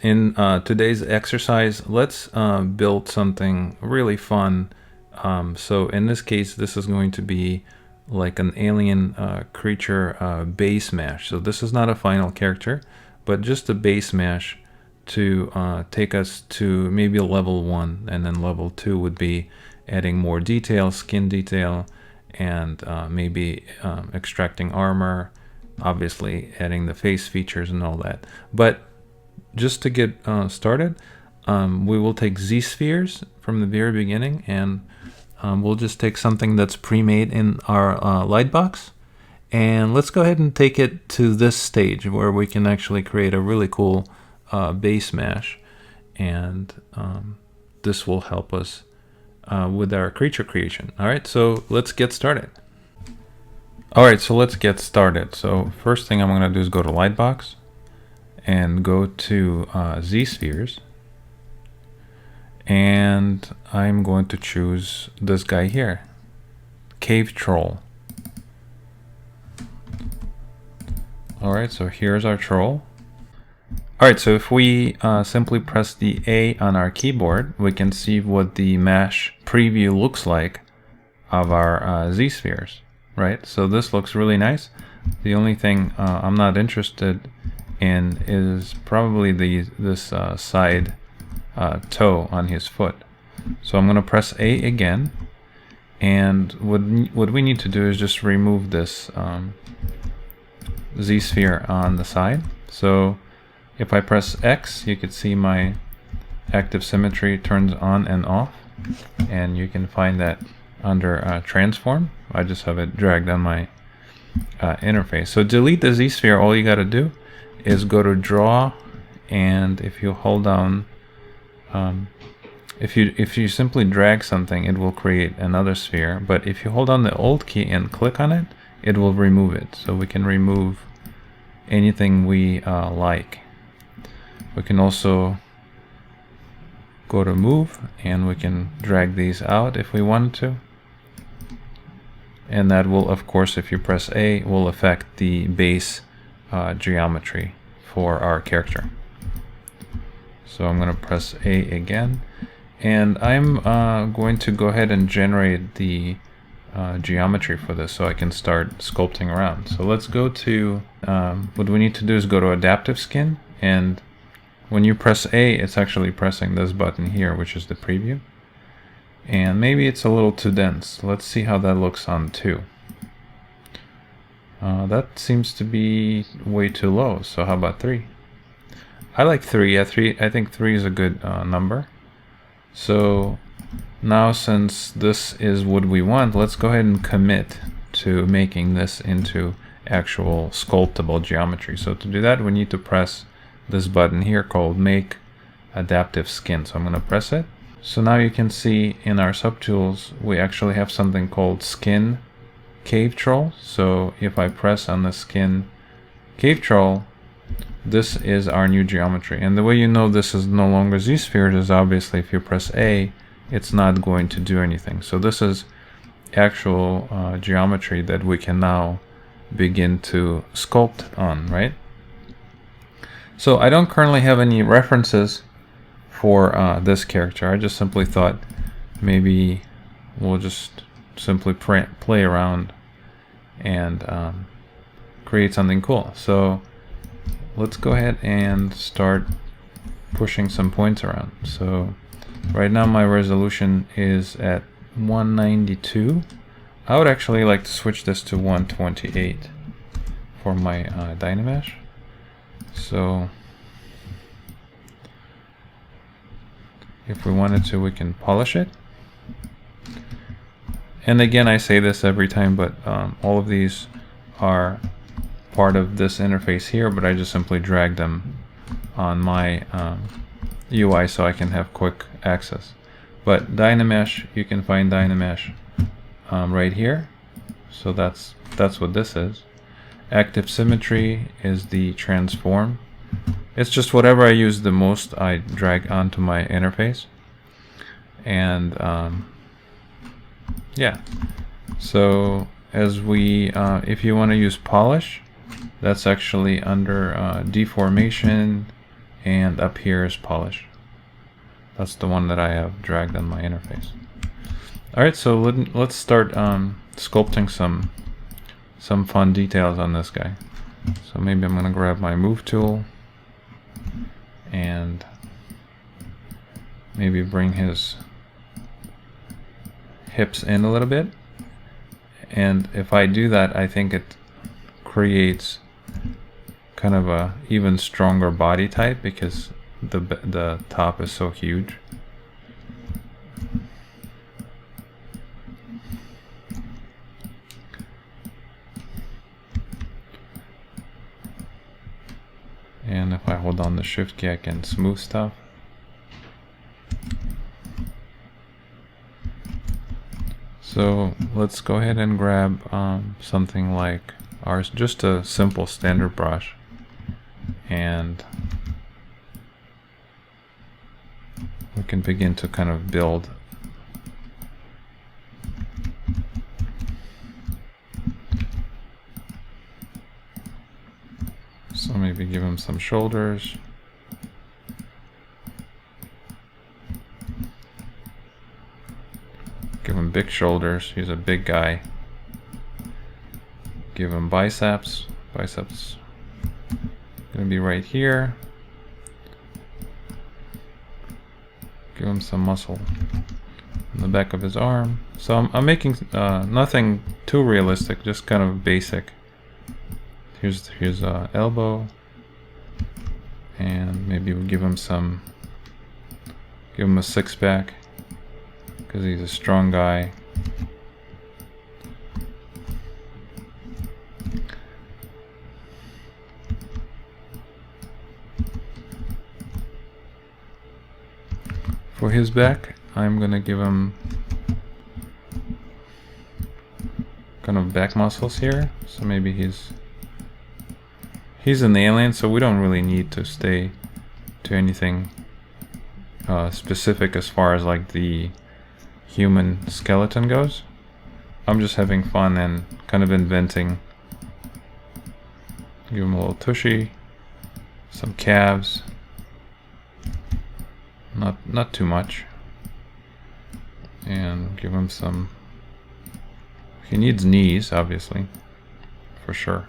In today's exercise, let's build something really fun. So in this case, this is going to be like an alien creature base mesh. So this is not a final character, but just a base mesh to take us to maybe a level 1, and then level 2 would be adding more detail, skin detail, and maybe extracting armor, obviously adding the face features and all that. But just to get started, we will take Z-spheres from the very beginning, and we'll just take something that's pre-made in our Lightbox, and let's go ahead and take it to this stage where we can actually create a really cool base mesh, and this will help us with our creature creation. All right, so let's get started. All right, so let's get started. So first thing I'm going to do is go to Lightbox and go to Z-spheres, and I'm going to choose this guy here, Cave Troll. Alright, so here's our troll. Alright, so if we simply press the A on our keyboard, we can see what the mesh preview looks like of our Z-spheres, right? So this looks really nice. The only thing I'm not interested in is probably this side toe on his foot. So I'm going to press A again, and what we need to do is just remove this Z-sphere on the side. So if I press X, you can see my active symmetry turns on and off, and you can find that under transform. I just have it dragged on my interface. So delete the Z-sphere, all you got to do is go to draw, and if you hold down, if you simply drag something, it will create another sphere, but if you hold down the Alt key and click on it, it will remove it. So we can remove anything we like. We can also go to move, and we can drag these out if we wanted to, and that will, of course, if you press A, will affect the base geometry for our character. So I'm going to press A again, and I'm going to go ahead and generate the geometry for this so I can start sculpting around. So let's go to what we need to do is go to adaptive skin, and when you press A, it's actually pressing this button here, which is the preview, and maybe it's a little too dense. Let's see how that looks on 2. That seems to be way too low, so how about 3? I like 3. Yeah, 3. I think 3 is a good number. So now, since this is what we want, let's go ahead and commit to making this into actual sculptable geometry. So to do that, we need to press this button here called Make Adaptive Skin. So I'm going to press it. So now you can see in our subtools, we actually have something called Skin Cave Troll. So if I press on the Skin Cave Troll, this is our new geometry. And the way you know this is no longer Z-spheres is obviously if you press A, it's not going to do anything. So this is actual geometry that we can now begin to sculpt on, right? So I don't currently have any references for this character. I just simply thought maybe we'll just simply play around and create something cool. So let's go ahead and start pushing some points around. So right now my resolution is at 192. I would actually like to switch this to 128 for my Dynamesh. So if we wanted to, we can polish it. And again, I say this every time, but all of these are part of this interface here, but I just simply drag them on my UI so I can have quick access. But Dynamesh, you can find Dynamesh right here. So that's what this is. Active symmetry is the transform. It's just whatever I use the most, I drag onto my interface. And yeah, so as we if you want to use polish, that's actually under deformation, and up here is polish. That's the one that I have dragged on my interface. Alright, so let's start sculpting some fun details on this guy. So maybe I'm gonna grab my move tool and maybe bring his hips in a little bit. And if I do that, I think it creates kind of a even stronger body type because the top is so huge. And if I hold on the shift key, I can smooth stuff. So let's go ahead and grab something like ours, just a simple standard brush, and we can begin to kind of build. So maybe give him some shoulders. Give him big shoulders. He's a big guy. Give him biceps. Biceps gonna be right here. Give him some muscle in the back of his arm. So I'm making nothing too realistic, just kind of basic. Here's elbow, and maybe we'll give him a six-pack because he's a strong guy. For his back, I'm gonna give him kind of back muscles here. So maybe he's an alien, so we don't really need to stay to anything specific as far as like the human skeleton goes. I'm just having fun and kind of inventing. Give him a little tushy, some calves, not too much, and give him some. He needs knees, obviously, for sure.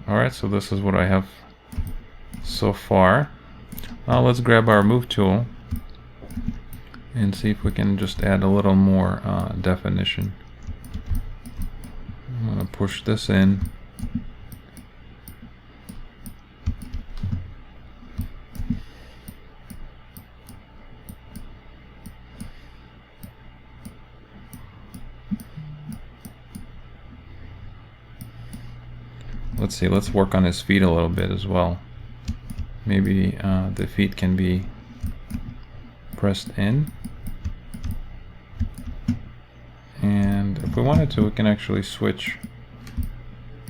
Alright, so this is what I have so far. Now let's grab our move tool and see if we can just add a little more definition. I'm going to push this in. Let's see, let's work on his feet a little bit as well. Maybe the feet can be pressed in. And if we wanted to, we can actually switch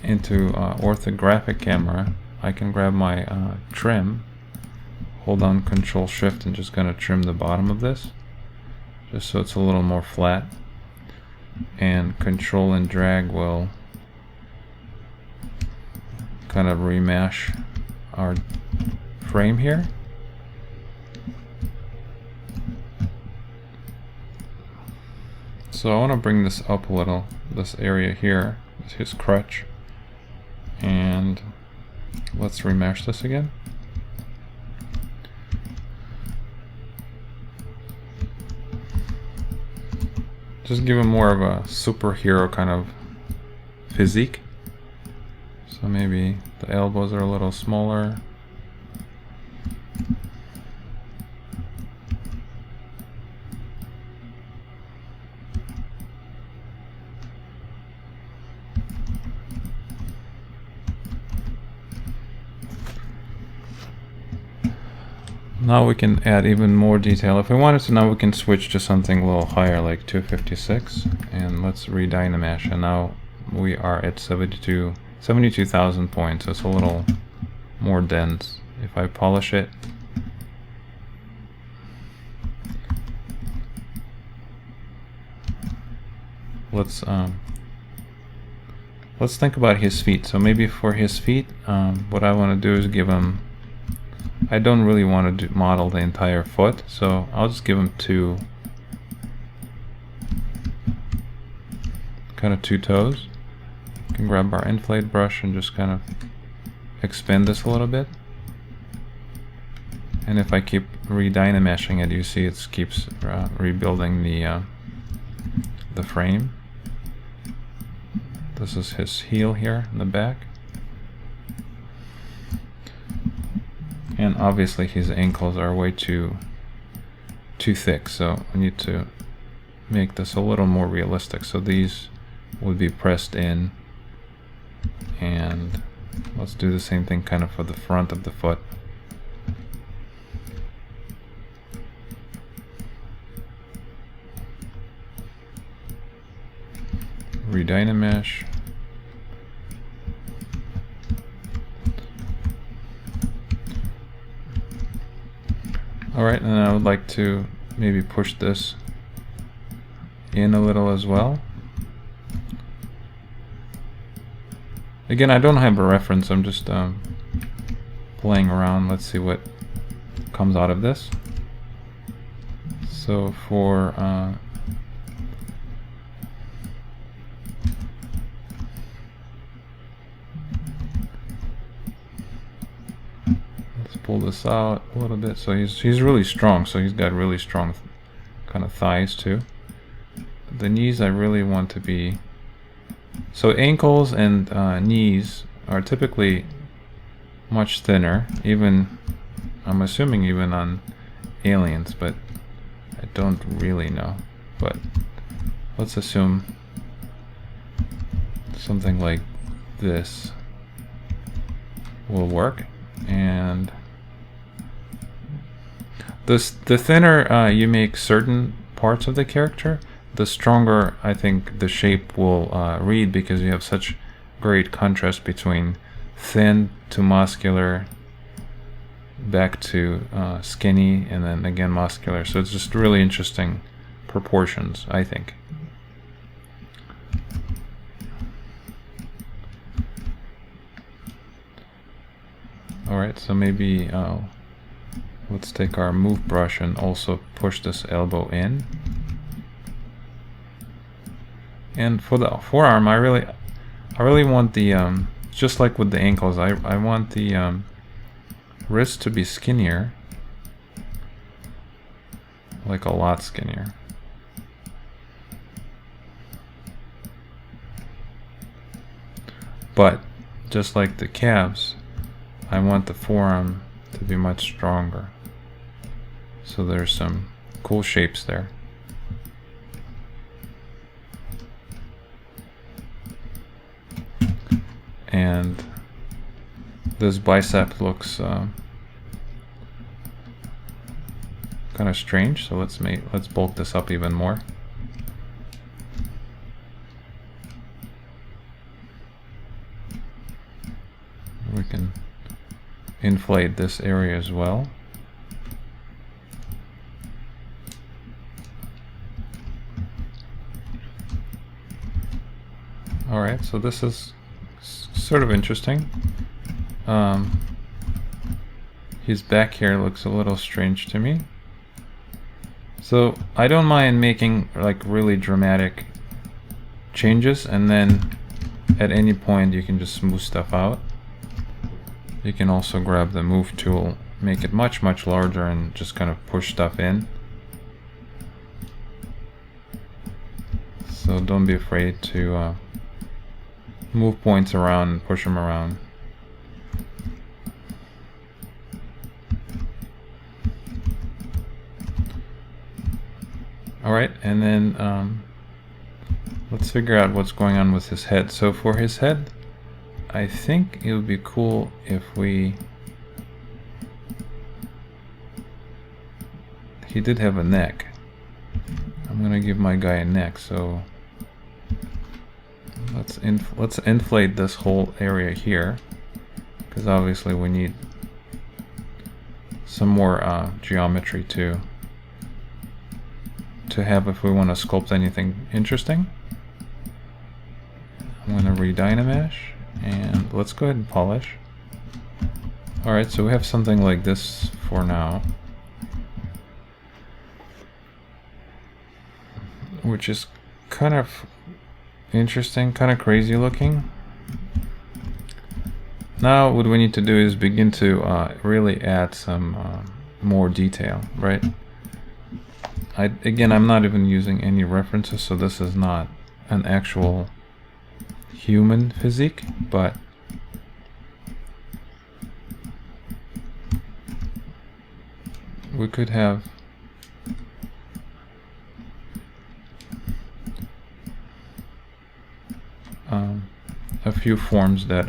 into orthographic camera. I can grab my trim, hold on Control Shift, and just gonna trim the bottom of this, just so it's a little more flat. And Control and drag will kind of remesh our frame here. So I want to bring this up a little, this area here is his crutch, and let's remesh this again. Just give him more of a superhero kind of physique. So maybe the elbows are a little smaller. Now we can add even more detail. If we wanted to, now we can switch to something a little higher, like 256, and let's re-dynamesh, and now we are at 72,000 points, so it's a little more dense. If I polish it, let's let's think about his feet. So maybe for his feet, what I want to do is give him, I don't really want to model the entire foot, so I'll just give him two toes. You can grab our inflate brush and just kind of expand this a little bit. And if I keep redynameshing it, you see it keeps rebuilding the frame. This is his heel here in the back. And obviously his ankles are way too thick, so I need to make this a little more realistic. So these would be pressed in, and let's do the same thing kind of for the front of the foot. Redynamesh. Alright, and I would like to maybe push this in a little as well. Again, I don't have a reference, I'm just playing around. Let's see what comes out of this. So for let's pull this out a little bit. So he's really strong, so he's got really strong kind of thighs too. The knees I really want to be, so ankles and knees are typically much thinner, even, I'm assuming even on aliens, but I don't really know. But let's assume something like this will work. And the thinner you make certain parts of the character, the stronger I think the shape will read, because you have such great contrast between thin to muscular, back to skinny, and then again muscular. So it's just really interesting proportions, I think. Alright, so maybe let's take our move brush and also push this elbow in. And for the forearm, I really want the just like with the ankles, I want the wrist to be skinnier, like a lot skinnier. But just like the calves, I want the forearm to be much stronger. So there's some cool shapes there. And this bicep looks kind of strange, so let's bulk this up even more. We can inflate this area as well. Alright, so this is sort of interesting. His back here looks a little strange to me. So I don't mind making like really dramatic changes, and then at any point you can just smooth stuff out. You can also grab the move tool, make it much larger, and just kind of push stuff in. So don't be afraid to move points around and push them around. Alright, and then let's figure out what's going on with his head. So for his head, I think it would be cool if he did have a neck. I'm gonna give my guy a neck, so let's inflate this whole area here, because obviously we need some more geometry to have if we want to sculpt anything interesting. I'm going to re-Dynamesh, and let's go ahead and polish. Alright, so we have something like this for now, which is kind of interesting, kind of crazy looking. Now what we need to do is begin to really add some more detail, right? Again, I'm not even using any references, so this is not an actual human physique, but we could have a few forms that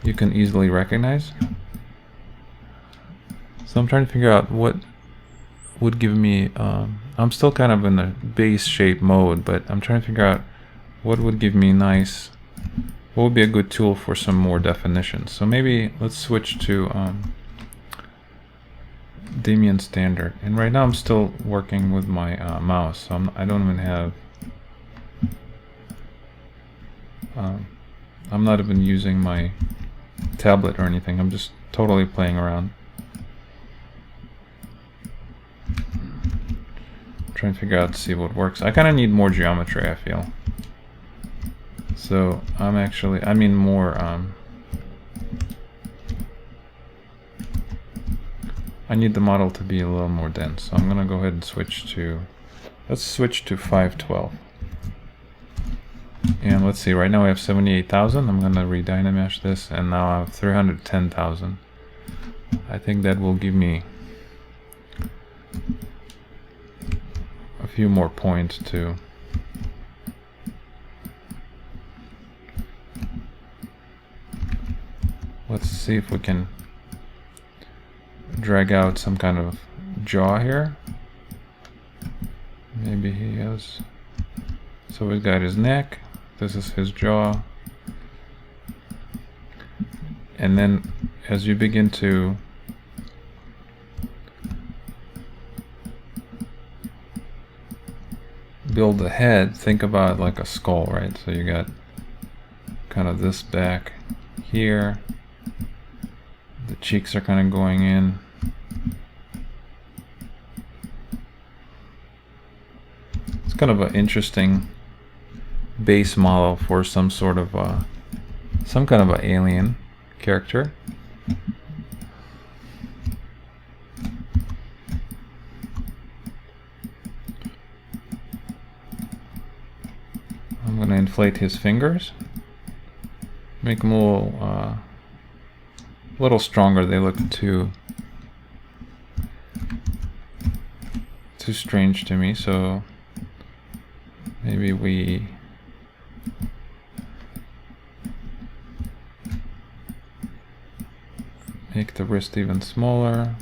you can easily recognize. So I'm trying to figure out what would give me, I'm still kind of in the base shape mode, but I'm trying to figure out what would give me nice, what would be a good tool for some more definition. So maybe let's switch to Damien Standard. And right now I'm still working with my mouse, so I don't even have, I'm not even using my tablet or anything. I'm just totally playing around. Trying to figure out to see what works. I kind of need more geometry, I feel. So I'm actually, I mean more, I need the model to be a little more dense. So I'm gonna go ahead and switch to, let's switch to 512. And let's see, right now we have 78,000. I'm gonna re-Dynamesh this, and now I have 310,000. I think that will give me a few more points to let's see if we can drag out some kind of jaw here. Maybe he has, so we've got his neck, this is his jaw, and then as you begin to build the head, think about like a skull, right? So you got kind of this back here, the cheeks are kind of going in. It's kind of an interesting base model for some sort of some kind of an alien character. I'm going to inflate his fingers, make them a little stronger. They look too strange to me, so maybe we make the wrist even smaller.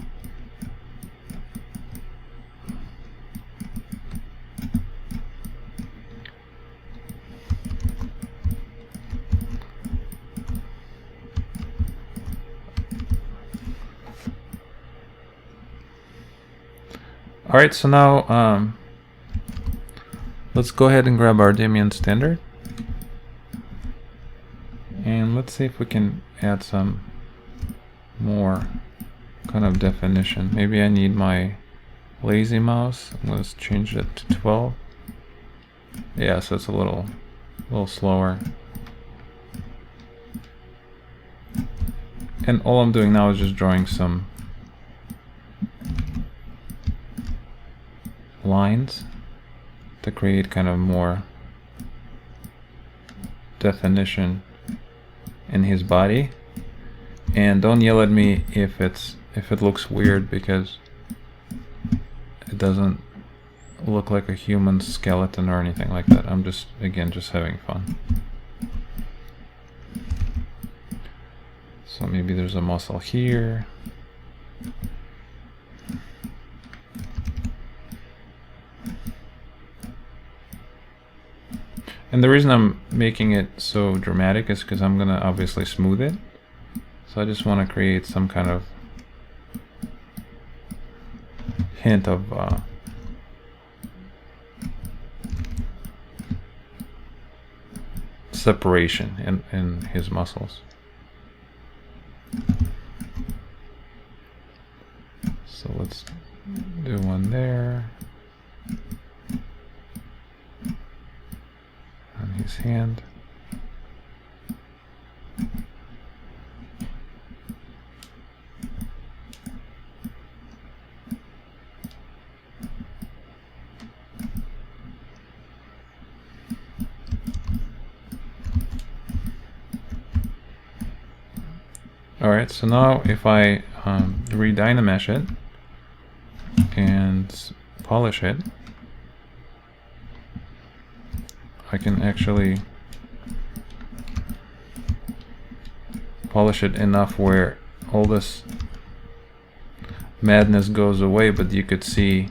Alright, so now let's go ahead and grab our Damien Standard, and let's see if we can add some more kind of definition. Maybe I need my lazy mouse. Let's change it to 12. Yeah, so it's a little slower. And all I'm doing now is just drawing some lines to create kind of more definition in his body. And don't yell at me if it looks weird, because it doesn't look like a human skeleton or anything like that. I'm just, again, just having fun. So maybe there's a muscle here. And the reason I'm making it so dramatic is because I'm going to obviously smooth it. So I just want to create some kind of hint of separation in his muscles. So let's do one there on his hand. Alright, so now if I re-dynamesh it and polish it, I can actually polish it enough where all this madness goes away, but you could see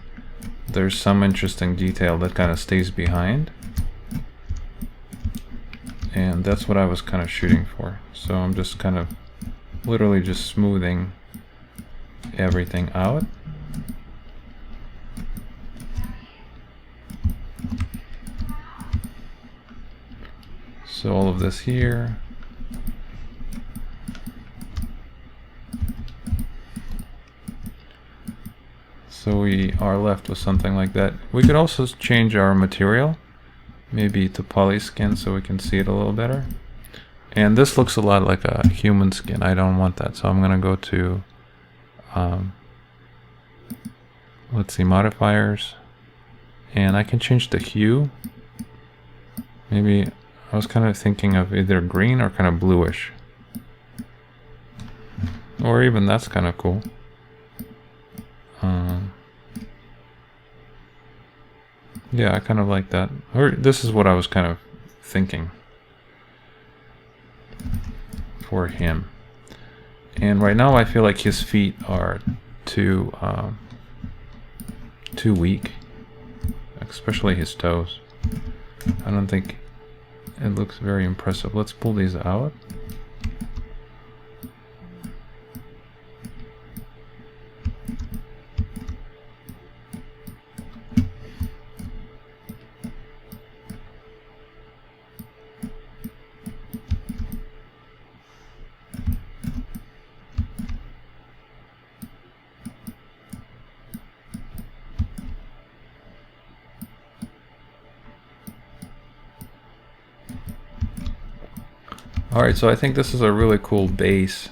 there's some interesting detail that kind of stays behind. And that's what I was kind of shooting for. So I'm just kind of literally just smoothing everything out. So all of this here. So we are left with something like that. We could also change our material, maybe to polyskin so we can see it a little better. And this looks a lot like a human skin. I don't want that, so I'm gonna go to let's see, modifiers, and I can change the hue. Maybe I was kind of thinking of either green or kind of bluish, or even that's kind of cool. Yeah, I kind of like that. Or this is what I was kind of thinking for him. And right now I feel like his feet are too weak, especially his toes. I don't think it looks very impressive. Let's pull these out. Alright, so I think this is a really cool base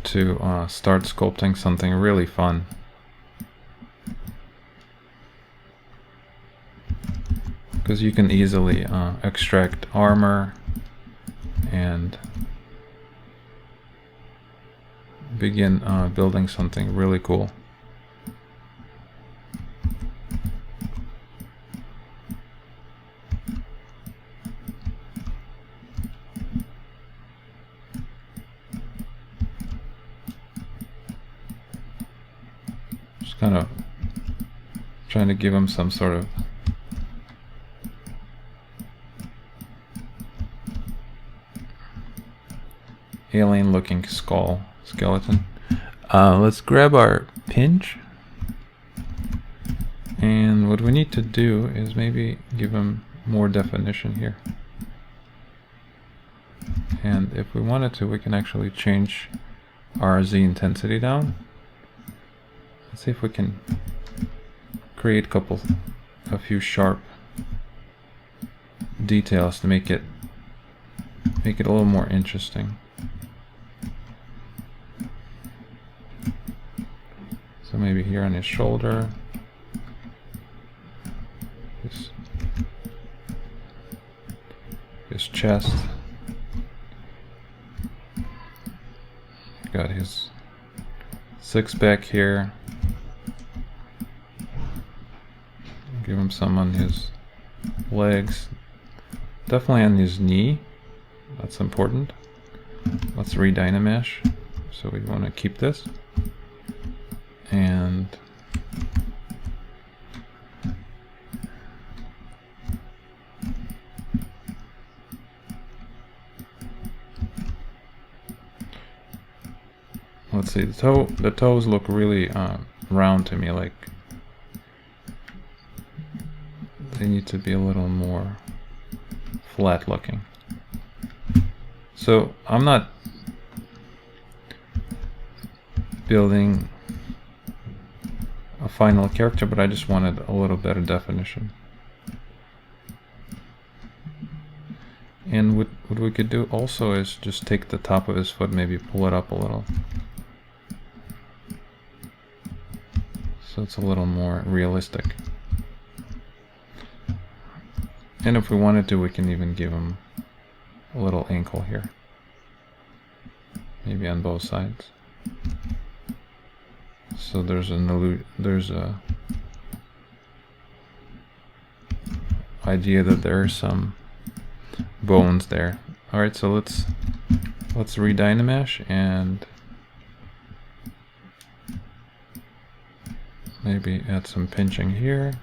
to start sculpting something really fun. Because you can easily extract armor and begin building something really cool. Kind of trying to give him some sort of alien looking skeleton. Let's grab our pinch, and what we need to do is maybe give him more definition here. And if we wanted to, we can actually change our Z intensity down. Let's see if we can create a few sharp details to make it a little more interesting. So maybe here on his shoulder, his chest, got his six-pack here. Give him some on his legs, definitely on his knee, that's important. Let's re-dynamesh, so we want to keep this. And let's see, the toes look really round to me, like they need to be a little more flat looking. So I'm not building a final character, but I just wanted a little better definition. And what we could do also is just take the top of his foot, maybe pull it up a little, so it's a little more realistic. And if we wanted to, we can even give him a little ankle here, maybe on both sides. So there's a idea that there are some bones there. All right, so let's redynamesh and maybe add some pinching here.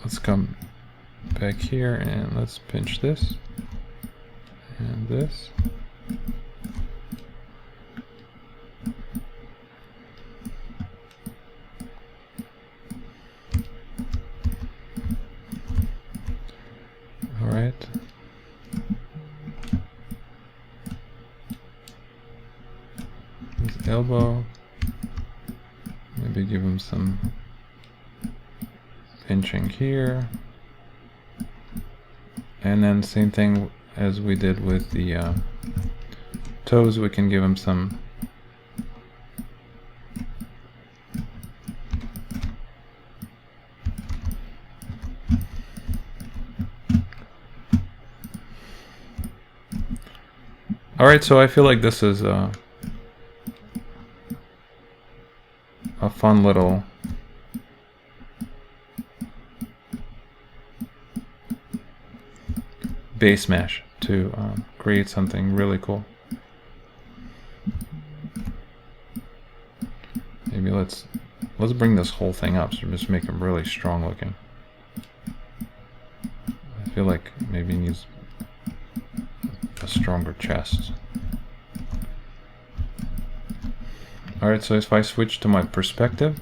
Let's come back here and let's pinch this and this. All right. His elbow. Maybe give him some pinching here. And then same thing as we did with the toes, we can give him some Alright, so I feel like this is a fun little base mesh to create something really cool. Maybe let's bring this whole thing up, so just make him really strong looking. I feel like maybe he needs a stronger chest. Alright, so if I switch to my perspective,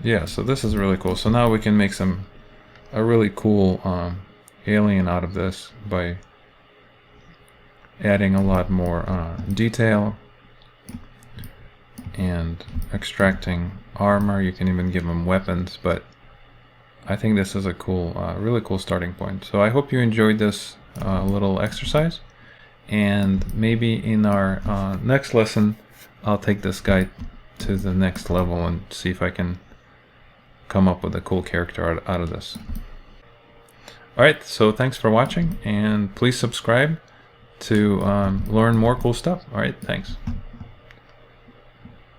yeah, so this is really cool. So now we can make a really cool alien out of this by adding a lot more detail and extracting armor. You can even give them weapons, but I think this is a cool, really cool starting point. So I hope you enjoyed this little exercise, and maybe in our next lesson I'll take this guy to the next level and see if I can come up with a cool character out of this. Alright, so thanks for watching, and please subscribe to learn more cool stuff. Alright, thanks.